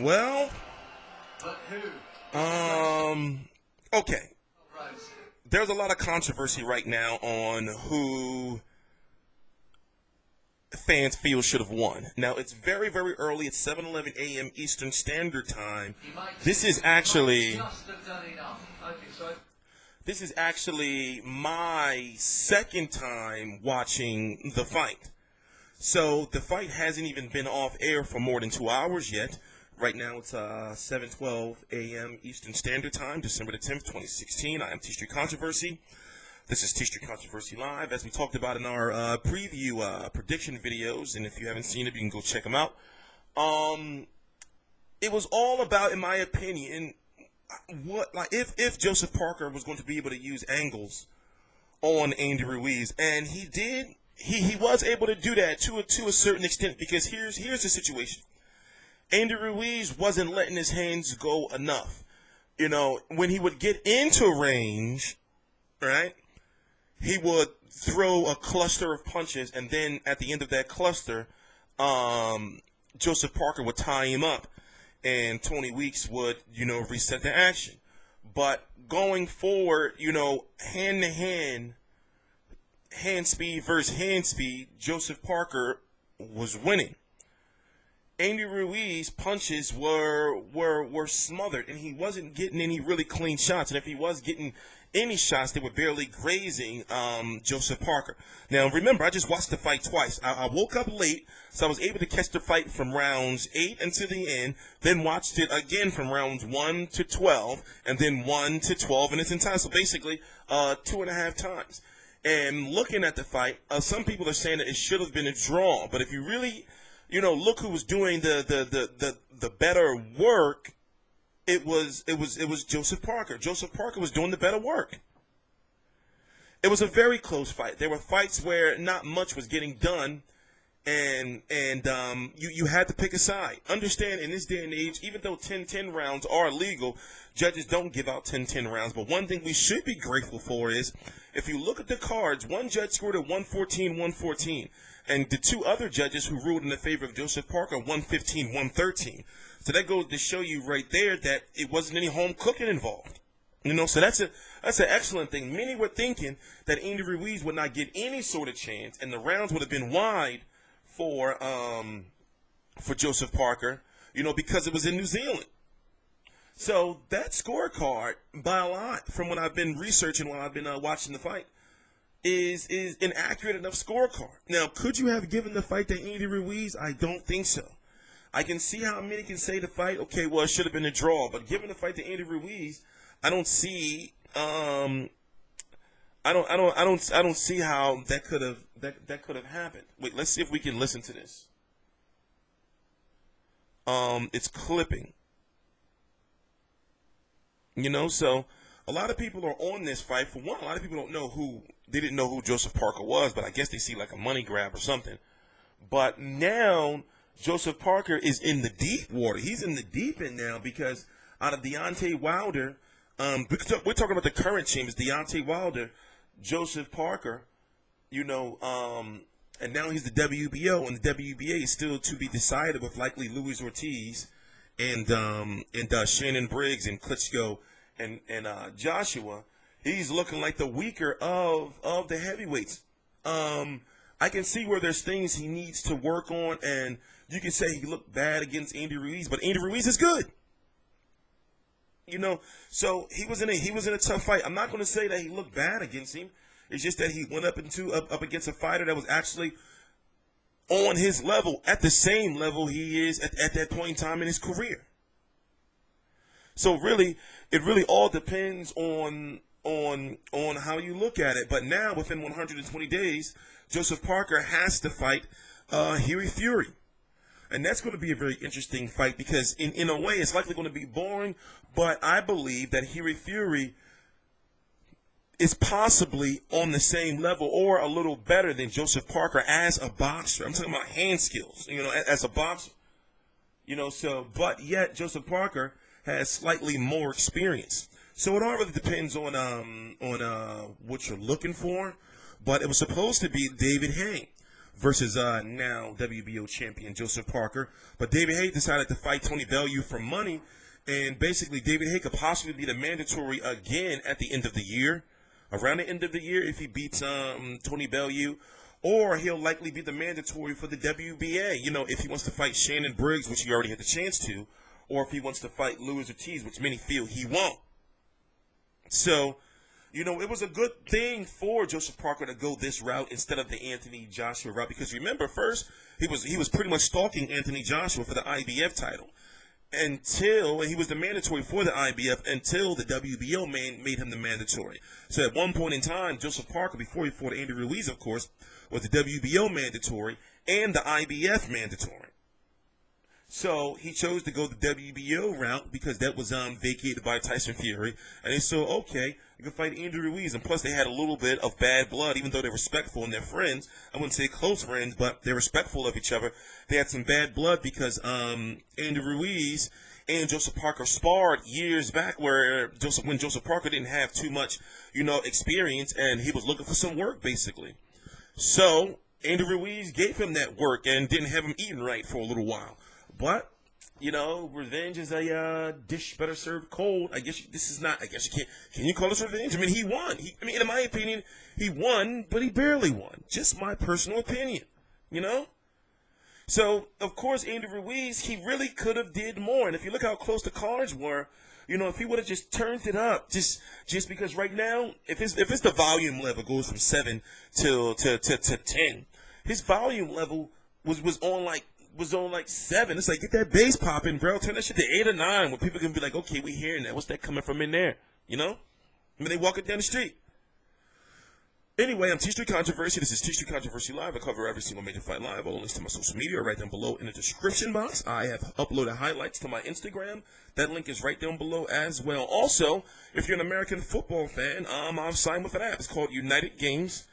Well, okay. There's a lot of controversy right now on who fans feel should have won. Now, it's very, very early. It's 7:11 a.m. Eastern Standard Time. This is actually this is actually my second time watching the fight. So the fight hasn't even been off air for more than 2 hours yet. Right now it's 7:12 a.m. Eastern Standard Time, December the 10th, 2016. I am T-Street Controversy. This is T-Street Controversy Live, as we talked about in our preview prediction videos, and if you haven't seen it, you can go check them out. It was all about, in my opinion, if Joseph Parker was going to be able to use angles on Andy Ruiz, and he did. He was able to do that to a certain extent, because here's the situation. Andy Ruiz wasn't letting his hands go enough. You know, when he would get into range, right, he would throw a cluster of punches, and then at the end of that cluster, Joseph Parker would tie him up, and Tony Weeks would, reset the action. But going forward, hand-to-hand, hand speed versus hand speed, Joseph Parker was winning. Andy Ruiz's punches were smothered, and he wasn't getting any really clean shots. And if he was getting any shots, they were barely grazing Joseph Parker. Now, remember, I just watched the fight twice. I woke up late, so I was able to catch the fight from rounds 8 until the end, then watched it again from rounds 1 to 12, and then 1 to 12 in its entirety. So basically, 2.5 times. And looking at the fight, some people are saying that it should have been a draw. But if you really look who was doing the better work. It was Joseph Parker. Joseph Parker was doing the better work. It was a very close fight. There were fights where not much was getting done, and you had to pick a side. Understand, in this day and age, even though 10-10 rounds are legal, judges don't give out 10-10 rounds. But one thing we should be grateful for is, if you look at the cards, one judge scored a 114-114. And the two other judges who ruled in the favor of Joseph Parker, 115-113. So that goes to show you right there that it wasn't any home cooking involved. So that's an excellent thing. Many were thinking that Andy Ruiz would not get any sort of chance, and the rounds would have been wide for Joseph Parker, because it was in New Zealand. So that scorecard, by a lot, from what I've been researching while I've been watching the fight, is an accurate enough scorecard. Now, could you have given the fight to Andy Ruiz? I don't think so. I can see how many can say the fight, okay, well, it should have been a draw, but giving the fight to Andy Ruiz, I don't see I don't see how that could have happened. Wait, let's see if we can listen to this. It's clipping. So a lot of people are on this fight. For one, a lot of people didn't know who Joseph Parker was, but I guess they see like a money grab or something. But now Joseph Parker is in the deep water. He's in the deep end now, because out of Deontay Wilder, we're talking about the current champions, Deontay Wilder, Joseph Parker, and now he's the WBO, and the WBA is still to be decided with likely Luis Ortiz and Shannon Briggs and Klitschko and Joshua. He's looking like the weaker of the heavyweights. I can see where there's things he needs to work on, and you can say he looked bad against Andy Ruiz, but Andy Ruiz is good. So he was in a tough fight. I'm not going to say that he looked bad against him. It's just that he went up against a fighter that was actually on his level, at the same level he is at that point in time in his career. So it really all depends on how you look at it. But now, within 120 days, Joseph Parker has to fight Hughie Fury. And that's going to be a very interesting fight, because in a way it's likely going to be boring, but I believe that Hughie Fury is possibly on the same level or a little better than Joseph Parker as a boxer. I'm talking about hand skills, as a boxer. But yet Joseph Parker has slightly more experience. So it all really depends on what you're looking for. But it was supposed to be David Haye versus now WBO champion Joseph Parker. But David Haye decided to fight Tony Bellew for money, and basically David Haye could possibly be the mandatory again at the end of the year, around the end of the year if he beats Tony Bellew, or he'll likely be the mandatory for the WBA, you know, if he wants to fight Shannon Briggs, which he already had the chance to, or if he wants to fight Luis Ortiz, which many feel he won't. So, you know, it was a good thing for Joseph Parker to go this route instead of the Anthony Joshua route, because remember, first he was pretty much stalking Anthony Joshua for the IBF title until he was the mandatory for the IBF until the WBO made him the mandatory. So at one point in time, Joseph Parker, before he fought Andy Ruiz, of course, was the WBO mandatory and the IBF mandatory. So he chose to go the WBO route because that was vacated by Tyson Fury, and they saw, okay, you can fight Andy Ruiz, and plus they had a little bit of bad blood, even though they're respectful and they're friends. I wouldn't say close friends, but they're respectful of each other. They had some bad blood because Andy Ruiz and Joseph Parker sparred years back, where when Joseph Parker didn't have too much, you know, experience, and he was looking for some work basically. So Andy Ruiz gave him that work and didn't have him eating right for a little while. But, you know, revenge is a dish better served cold. I guess this is not, I guess you can't, can you call this revenge? I mean, he won. In my opinion, he won, but he barely won. Just my personal opinion, you know? So, of course, Andy Ruiz, he really could have did more. And if you look how close the cards were, you know, if he would have just turned it up, just because right now, if it's the volume level goes from 7 to 10, his volume level was on like 7. It's like, get that bass popping, bro. Turn that shit to 8 or 9, where people can be like, okay, we hearing that. What's that coming from in there? You know? I mean, they walking down the street. Anyway, I'm T-Street Controversy. This is T-Street Controversy Live. I cover every single major fight live. All the links to my social media are right down below in the description box. I have uploaded highlights to my Instagram. That link is right down below as well. Also, if you're an American football fan, I've signed with an app. It's called United Games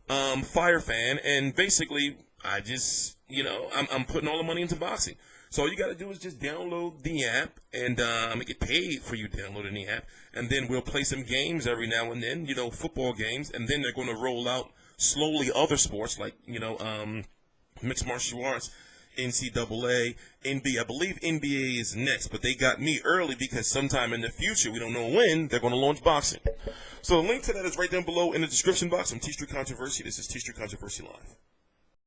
Fire Fan, and basically, I just, you know, I'm putting all the money into boxing. So all you got to do is just download the app, and I'm going to get paid for you downloading the app. And then we'll play some games every now and then, you know, football games. And then they're going to roll out slowly other sports like, you know, mixed martial arts, NCAA, NBA. I believe NBA is next, but they got me early because sometime in the future, we don't know when, they're going to launch boxing. So the link to that is right down below in the description box. I'm T-Street Controversy. This is T-Street Controversy Live.